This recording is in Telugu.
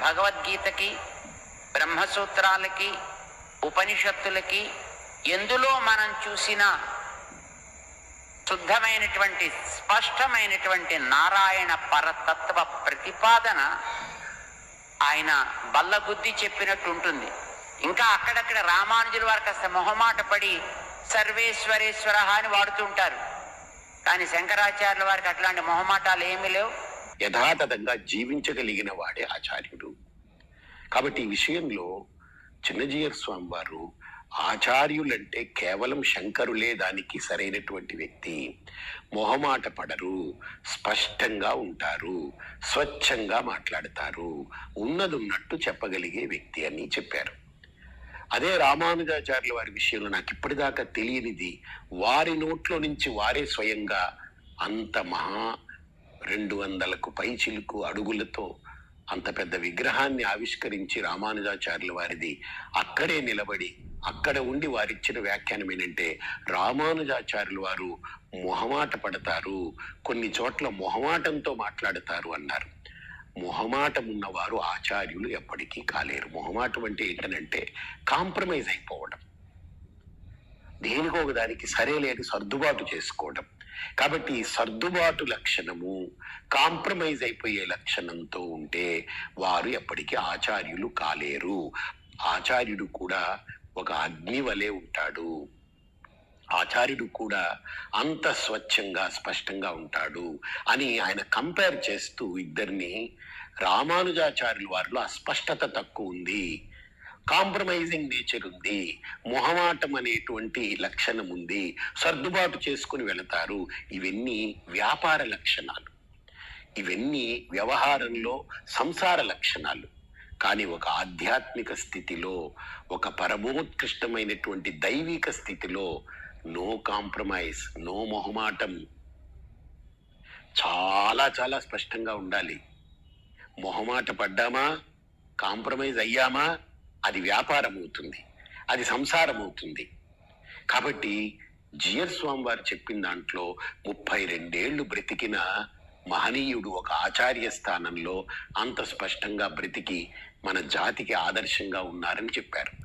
భగవద్గీతకి, బ్రహ్మసూత్రాలకి, ఉపనిషత్తులకి ఎందులో మనం చూసిన శుద్ధమైనటువంటి స్పష్టమైనటువంటి నారాయణ పరతత్వ ప్రతిపాదన ఆయన బల్లగుద్ది చెప్పినట్టు ఉంటుంది. ఇంకా అక్కడక్కడ రామానుజుల వారు కాస్త మొహమాట పడి సర్వేశ్వరేశ్వర అని వాడుతూ ఉంటారు. కానీ శంకరాచార్యుల వారికి అట్లాంటి మొహమాటాలు ఏమీ లేవు. యథాతథంగా జీవించగలిగిన వాడే ఆచార్యుడు. కాబట్టి ఈ విషయంలో చిన్నజీయర్ స్వామి వారు ఆచార్యులంటే కేవలం శంకరులే దానికి సరైనటువంటి వ్యక్తి. మొహమాట పడరు, స్పష్టంగా ఉంటారు, స్వచ్ఛంగా మాట్లాడతారు, ఉన్నదున్నట్టు చెప్పగలిగే వ్యక్తి అని చెప్పారు. అదే రామానుజాచార్యుల వారి విషయంలో నాకు ఇప్పటిదాకా తెలియనిది, వారి నోట్లో నుంచి వారే స్వయంగా అంత మహా 200కు పైచిలుకు అడుగులతో అంత పెద్ద విగ్రహాన్ని ఆవిష్కరించి రామానుజాచార్యుల వారిది అక్కడే నిలబడి అక్కడ ఉండి వారిచ్చిన వ్యాఖ్యానం ఏంటంటే, రామానుజాచార్యుల వారు మొహమాట పడతారు, కొన్ని చోట్ల మొహమాటంతో మాట్లాడతారు అన్నారు. మొహమాటం ఉన్నవారు ఆచార్యులు ఎప్పటికీ కాలేరు. మొహమాటం అంటే ఏంటనంటే కాంప్రమైజ్ అయిపోవడం, దేనికో ఒక దానికి సరేలేని సర్దుబాటు చేసుకోవడం. కాబట్టి సర్దుబాటు లక్షణము, కాంప్రమైజ్ అయిపోయే లక్షణంతో ఉంటే వారు ఎప్పటికీ ఆచార్యులు కాలేరు. ఆచార్యుడు కూడా ఒక అగ్ని వలె ఉంటాడు. ఆచార్యుడు కూడా అంత స్వచ్ఛంగా స్పష్టంగా ఉంటాడు అని ఆయన కంపేర్ చేస్తూ ఇద్దరిని, రామానుజాచార్యుల వారిలో అస్పష్టత తక్కువ ఉంది, కాంప్రమైజింగ్ నేచర్ ఉంది, మొహమాటం అనేటువంటి లక్షణం ఉంది, సర్దుబాటు చేసుకుని వెళతారు. ఇవన్నీ వ్యాపార లక్షణాలు, ఇవన్నీ వ్యవహారంలో సంసార లక్షణాలు. కానీ ఒక ఆధ్యాత్మిక స్థితిలో, ఒక పరమోత్కృష్టమైనటువంటి దైవిక స్థితిలో నో కాంప్రమైజ్, నో మొహమాటం, చాలా చాలా స్పష్టంగా ఉండాలి. మొహమాట పడ్డామా, కాంప్రమైజ్ అయ్యామా, అది వ్యాపారం అవుతుంది, అది సంసారం అవుతుంది. కాబట్టి జియర్ స్వామి వారు చెప్పిన దాంట్లో 32 ఏళ్ళు బ్రతికిన మహనీయుడు ఒక ఆచార్య స్థానంలో అంత స్పష్టంగా బ్రతికి మన జాతికి ఆదర్శంగా ఉన్నారని చెప్పారు.